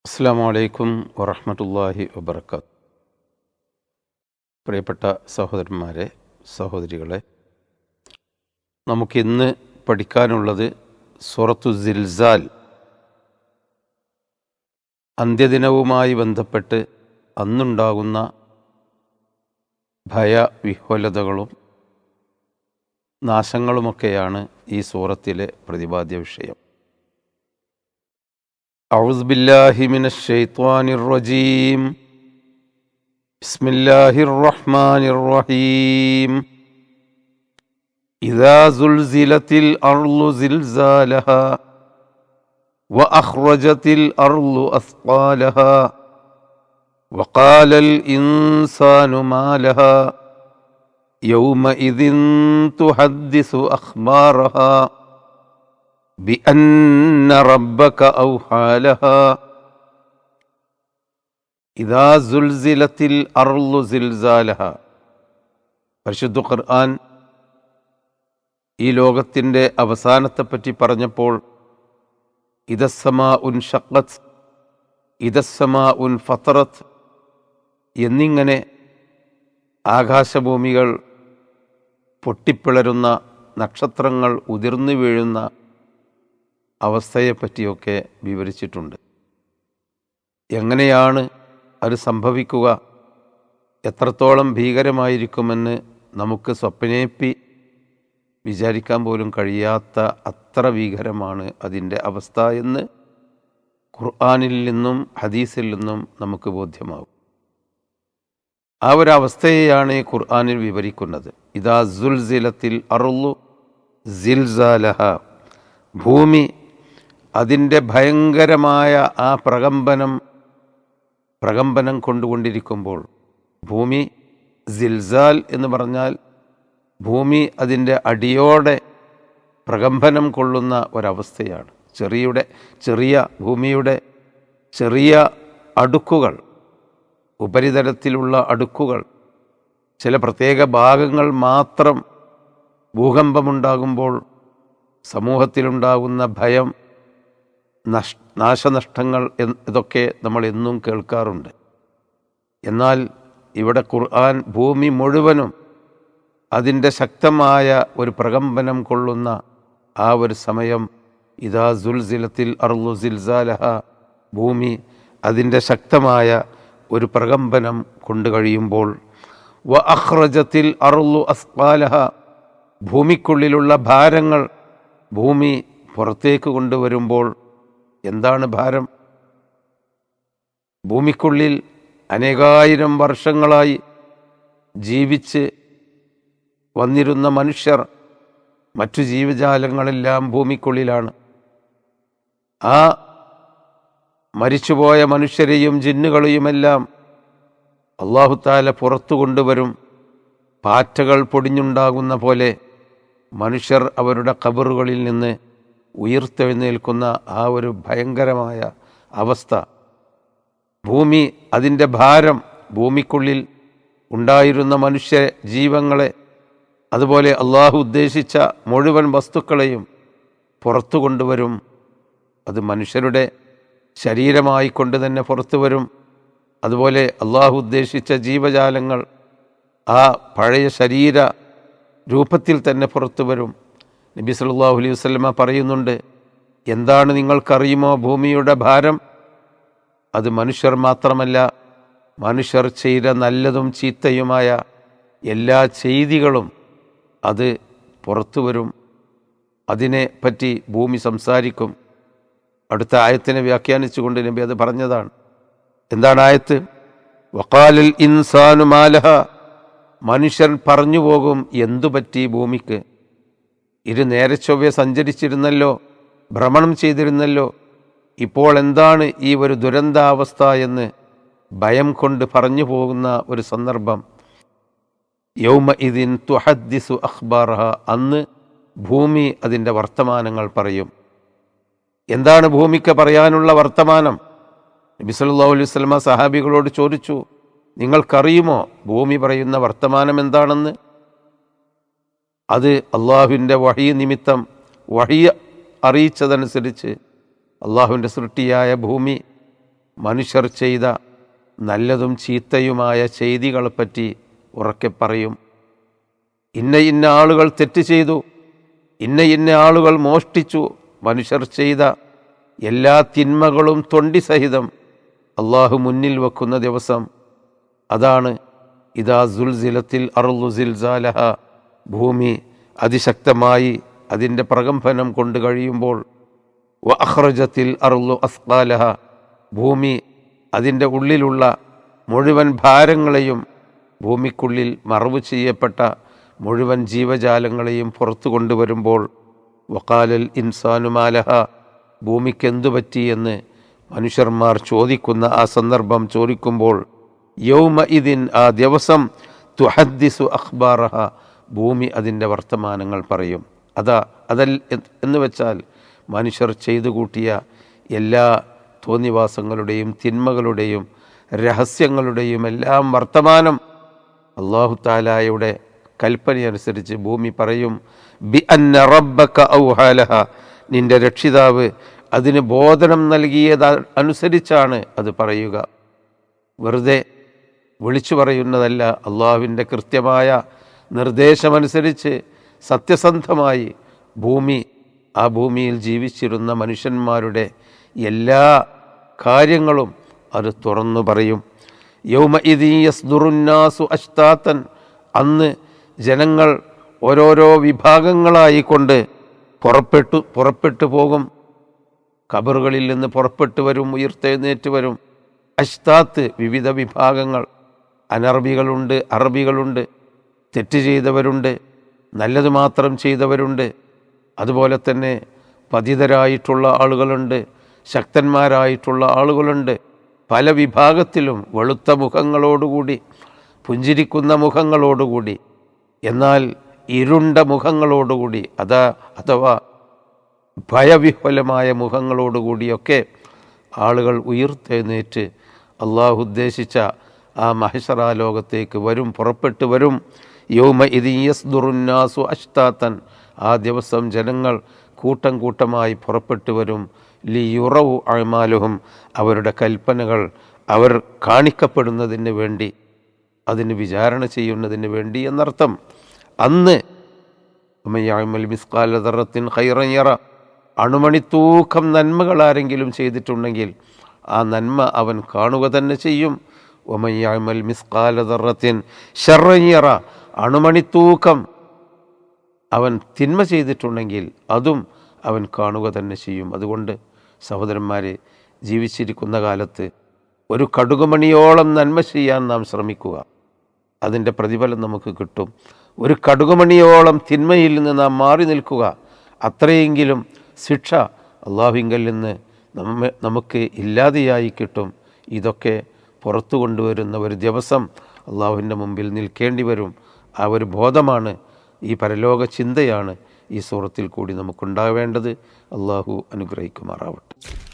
അസ്സലാമു അലൈക്കും വറഹ്മത്തുള്ളാഹി വബറകാത്ത്. പ്രിയപ്പെട്ട സഹോദരന്മാരെ, സഹോദരികളെ, നമുക്കിന്ന് പഠിക്കാനുള്ളത് സൂറത്തു സിൽസാൽ. അന്ത്യദിനവുമായി ബന്ധപ്പെട്ട് അന്നുണ്ടാകുന്ന ഭയവിഹ്വലതകളും നാശങ്ങളുമൊക്കെയാണ് ഈ സൂറത്തിലെ പ്രതിപാദ്യ വിഷയം. أعوذ بالله من الشيطان الرجيم. بسم الله الرحمن الرحيم. إذا زلزلت الأرض زلزالها وأخرجت الأرض أثقالها وقال الإنسان ما لها يومئذ تحدث أخبارها بأن ربك أوحى لها إذا زلزلت الأرض زلزالها. പരിശുദ്ധ ഖുർആൻ ഈ ലോകത്തിൻ്റെ അവസാനത്തെപ്പറ്റി പറഞ്ഞപ്പോൾ ഇദസ്സമാഉൻ ഷഖ്ഖത്ത്, ഇദസ്സമാഉൻ ഫതറത്ത് എന്നിങ്ങനെ ആകാശഭൂമികൾ പൊട്ടിപ്പിളരുന്ന, നക്ഷത്രങ്ങൾ ഉതിർന്നു വീഴുന്ന അവസ്ഥയെപ്പറ്റിയൊക്കെ വിവരിച്ചിട്ടുണ്ട്. എങ്ങനെയാണ് അത് സംഭവിക്കുക, എത്രത്തോളം ഭീകരമായിരിക്കുമെന്ന് നമുക്ക് സ്വപ്നേപ്പി വിചാരിക്കാൻ പോലും കഴിയാത്ത അത്ര ഭീകരമാണ് അതിൻ്റെ അവസ്ഥ എന്ന് ഖുർആനിൽ നിന്നും ഹദീസിൽ നിന്നും നമുക്ക് ബോധ്യമാകും. ആ ഒരവസ്ഥയെയാണ് ഖുർആനിൽ വിവരിക്കുന്നത്. ഇദാ സുൽസിലത്തിൽ അർളു സിൽസാലഹ, ഭൂമി അതിൻ്റെ ഭയങ്കരമായ ആ പ്രകമ്പനം കൊണ്ടുകൊണ്ടിരിക്കുമ്പോൾ, ഭൂമി സിൽസാൽ എന്ന് പറഞ്ഞാൽ ഭൂമി അതിൻ്റെ അടിയോടെ പ്രകമ്പനം കൊള്ളുന്ന ഒരവസ്ഥയാണ്. ചെറിയ ഭൂമിയുടെ ചെറിയ അടുക്കുകൾ, ഉപരിതലത്തിലുള്ള അടുക്കുകൾ, ചില പ്രത്യേക ഭാഗങ്ങൾ മാത്രം ഭൂകമ്പമുണ്ടാകുമ്പോൾ സമൂഹത്തിലുണ്ടാകുന്ന ഭയം, നാശനഷ്ടങ്ങൾ ഇതൊക്കെ നമ്മൾ എന്നും കേൾക്കാറുണ്ട്. എന്നാൽ ഇവിടെ ഖുർആൻ ഭൂമി മുഴുവനും അതിൻ്റെ ശക്തമായ ഒരു പ്രകമ്പനം കൊള്ളുന്ന ആ ഒരു സമയം, ഇദാ സുൽസിലത്തിൽ അർളു സിൽസാലഹ, ഭൂമി അതിൻ്റെ ശക്തമായ ഒരു പ്രകമ്പനം കൊണ്ടു കഴിയുമ്പോൾ, വ അഖ്റജത്തിൽ അർളു അസ്ഖാലഹ, ഭൂമിക്കുള്ളിലുള്ള ഭാരങ്ങൾ ഭൂമി പുറത്തേക്ക് കൊണ്ടുവരുമ്പോൾ. എന്താണ് ഭാരം? ഭൂമിക്കുള്ളിൽ അനേകായിരം വർഷങ്ങളായി ജീവിച്ച് വന്നിരുന്ന മനുഷ്യർ, മറ്റു ജീവജാലങ്ങളെല്ലാം ഭൂമിക്കുള്ളിലാണ്. ആ മരിച്ചുപോയ മനുഷ്യരെയും ജിന്നുകളെയുമെല്ലാം അല്ലാഹു തആല പുറത്തു കൊണ്ടുവരും. പാറ്റകൾ പൊടിഞ്ഞുണ്ടാകുന്ന പോലെ മനുഷ്യർ അവരുടെ ഖബറുകളിൽ നിന്ന് ഉയർത്തെഴുന്നേൽക്കുന്ന ആ ഒരു ഭയങ്കരമായ അവസ്ഥ. ഭൂമി അതിൻ്റെ ഭാരം, ഭൂമിക്കുള്ളിൽ ഉണ്ടായിരുന്ന മനുഷ്യ ജീവങ്ങളെ, അതുപോലെ അള്ളാഹു ഉദ്ദേശിച്ച മുഴുവൻ വസ്തുക്കളെയും പുറത്തു കൊണ്ടുവരും. അത് മനുഷ്യരുടെ ശരീരമായി കൊണ്ട് തന്നെ പുറത്തു വരും. അതുപോലെ അള്ളാഹു ഉദ്ദേശിച്ച ജീവജാലങ്ങൾ ആ പഴയ ശരീര രൂപത്തിൽ തന്നെ പുറത്തു വരും. നബി സല്ലല്ലാഹു അലൈഹി വസല്ലമ പറയുന്നുണ്ട്, എന്താണ് നിങ്ങൾക്കറിയുമോ ഭൂമിയുടെ ഭാരം? അത് മനുഷ്യർ മാത്രമല്ല, മനുഷ്യർ ചെയ്ത നല്ലതും ചീത്തയുമായ എല്ലാ ചെയ്തികളും അത് പുറത്തു വരും. അതിനെ പറ്റി ഭൂമി സംസാരിക്കും. അടുത്ത ആയത്തിനെ വ്യാഖ്യാനിച്ചുകൊണ്ട് നബി അത് പറഞ്ഞതാണ്. എന്താണ് ആയത്ത്? വഖാലൽ ഇൻസാനു മാലഹ, മനുഷ്യൻ പറഞ്ഞു പോകും, എന്തു പറ്റി ഭൂമിക്ക്? ഇത് നേരെ ചൊവ്വെ സഞ്ചരിച്ചിരുന്നല്ലോ, ഭ്രമണം ചെയ്തിരുന്നല്ലോ, ഇപ്പോൾ എന്താണ് ഈ ഒരു ദുരന്താവസ്ഥ എന്ന് ഭയം കൊണ്ട് പറഞ്ഞു പോകുന്ന ഒരു സന്ദർഭം. യൗമഇദിൻ തുഹദ്ദിസു അഖ്ബാറഹ, അന്ന് ഭൂമി അതിൻ്റെ വർത്തമാനങ്ങൾ പറയും. എന്താണ് ഭൂമിക്ക് പറയാനുള്ള വർത്തമാനം? നബി സല്ലല്ലാഹു അലൈഹി വസല്ലമ സഹാബികളോട് ചോദിച്ചു, നിങ്ങൾക്കറിയുമോ ഭൂമി പറയുന്ന വർത്തമാനം എന്താണെന്ന്? അത് അള്ളാഹുവിൻ്റെ വഹി നിമിത്തം, വഹി അറിയിച്ചതനുസരിച്ച് അള്ളാഹുവിൻ്റെ സൃഷ്ടിയായ ഭൂമി മനുഷ്യർ ചെയ്ത നല്ലതും ചീത്തയുമായ ചെയ്തികളെപ്പറ്റി ഉറക്കെ പറയും. ഇന്ന ഇന്ന ആളുകൾ തെറ്റ് ചെയ്തു, ഇന്ന ഇന്ന ആളുകൾ മോഷ്ടിച്ചു. മനുഷ്യർ ചെയ്ത എല്ലാ തിന്മകളും തൊണ്ടി സഹിതം അള്ളാഹു മുന്നിൽ വെക്കുന്ന ദിവസം അതാണ്. ഇദാ സുൽസിലത്തിൽ അർളു സിൽസാലഹ, ഭൂമി അതിശക്തമായി അതിൻ്റെ പ്രകമ്പനം കൊണ്ട് കഴിയുമ്പോൾ, വ അഖ്റജത്തിൽ അർളു അസ്ഖാലഹ, ഭൂമി അതിൻ്റെ ഉള്ളിലുള്ള മുഴുവൻ ഭാരങ്ങളെയും, ഭൂമിക്കുള്ളിൽ മറവ് ചെയ്യപ്പെട്ട മുഴുവൻ ജീവജാലങ്ങളെയും പുറത്തു കൊണ്ടുവരുമ്പോൾ, വഖാലൽ ഇൻസാനു മാലഹ, ഭൂമിക്കെന്തു പറ്റിയെന്ന് മനുഷ്യന്മാർ ചോദിക്കുന്ന ആ സന്ദർഭം ചോദിക്കുമ്പോൾ, യൗമ ഇതിൻ, ആ ദിവസം, തുഹദ്ദിസു അഖ്ബാറഹ, ഭൂമി അതിൻ്റെ വർത്തമാനങ്ങൾ പറയും. എന്ന് വെച്ചാൽ മനുഷ്യർ ചെയ്തു കൂട്ടിയ എല്ലാ തോന്നിവാസങ്ങളുടെയും തിന്മകളുടെയും രഹസ്യങ്ങളുടെയും എല്ലാം വർത്തമാനം അല്ലാഹു തആലയുടെ കൽപ്പനയനുസരിച്ച് ഭൂമി പറയും. ബി അന്ന റബ്ബക ഔഹാലഹ, നിന്റെ രക്ഷിതാവ് അതിന് ബോധനം നൽകിയത് അനുസരിച്ചാണ് അത് പറയുക. വെറുതെ വിളിച്ചു പറയുന്നതല്ല. അള്ളാഹുവിൻ്റെ കൃത്യമായ നിർദ്ദേശമനുസരിച്ച് സത്യസന്ധമായി ഭൂമി, ആ ഭൂമിയിൽ ജീവിച്ചിരുന്ന മനുഷ്യന്മാരുടെ എല്ലാ കാര്യങ്ങളും അത് തുറന്നു പറയും. യൗമ ഇദി യസ്ദുറുന്നാസു അശ്താത്തൻ, അന്ന് ജനങ്ങൾ ഓരോരോ വിഭാഗങ്ങളായിക്കൊണ്ട് പുറപ്പെട്ടു പോകും. ഖബറുകളിൽ നിന്ന് പുറപ്പെട്ടു വരും, ഉയർത്തെഴുന്നേറ്റ് വരും. അശ്താത്ത്, വിവിധ വിഭാഗങ്ങൾ. അനറബികളുണ്ട്, അറബികളുണ്ട്, തെറ്റ് ചെയ്തവരുണ്ട്, നല്ലത് മാത്രം ചെയ്തവരുണ്ട്. അതുപോലെ തന്നെ പതിതരായിട്ടുള്ള ആളുകളുണ്ട്, ശക്തന്മാരായിട്ടുള്ള ആളുകളുണ്ട്. പല വിഭാഗത്തിലും വെളുത്ത മുഖങ്ങളോടുകൂടി, പുഞ്ചിരിക്കുന്ന മുഖങ്ങളോടുകൂടി, എന്നാൽ ഇരുണ്ട മുഖങ്ങളോടുകൂടി, അഥവാ ഭയവിഹ്വലമായ മുഖങ്ങളോടുകൂടിയൊക്കെ ആളുകൾ ഉയർത്തെഴുന്നേറ്റ് അള്ളാഹു ഉദ്ദേശിച്ച ആ മഹ്ശറാ ലോകത്തേക്ക് വരും, പുറപ്പെട്ടു വരും. യൗമ ഇദി യസ്ദുറുന്നാസു അശ്താത്തൻ, ആ ദിവസം ജനങ്ങൾ കൂട്ടം കൂട്ടമായി പുറപ്പെട്ടു വരും. ലിയുറൗ അഅ്മാലുഹും, അവരുടെ കൽപ്പനകൾ അവർ കാണിക്കപ്പെടുന്നതിന് വേണ്ടി, അതിന് വിചാരണ ചെയ്യുന്നതിന് വേണ്ടി എന്നർത്ഥം. അന്ന് വമൻ മിസ്ഖാല ദർറത്തിൻ ഖൈറൻ യറ, അണുമണിത്തൂക്കം നന്മകൾ ആരെങ്കിലും ചെയ്തിട്ടുണ്ടെങ്കിൽ ആ നന്മ അവൻ കാണുക തന്നെ ചെയ്യും. വമൻ മിസ്ഖാല ദർറത്തിൻ ശർറൻ യറ, അണുമണിത്തൂക്കം അവൻ തിന്മ ചെയ്തിട്ടുണ്ടെങ്കിൽ അതും അവൻ കാണുക തന്നെ ചെയ്യും. അതുകൊണ്ട് സഹോദരന്മാരെ, ജീവിച്ചിരിക്കുന്ന കാലത്ത് ഒരു കടുകുമണിയോളം നന്മ ചെയ്യാൻ നാം ശ്രമിക്കുക. അതിൻ്റെ പ്രതിഫലം നമുക്ക് കിട്ടും. ഒരു കടുകുമണിയോളം തിന്മയിൽ നിന്ന് നാം മാറി നിൽക്കുക. അത്രയെങ്കിലും ശിക്ഷ അള്ളാഹുവിങ്കൽ നിന്ന് നമുക്ക് ഇല്ലാതെയായി കിട്ടും. ഇതൊക്കെ പുറത്തു കൊണ്ടുവരുന്ന ഒരു ദിവസം അള്ളാഹുവിൻ്റെ മുമ്പിൽ നിൽക്കേണ്ടി വരും. ആ ഒരു ബോധമാണ്, ഈ പരലോക ചിന്തയാണ് ഈ സൂറത്തിൽ കൂടി നമുക്കുണ്ടാവേണ്ടത്. അള്ളാഹു അനുഗ്രഹിക്കുമാറാവട്ടെ.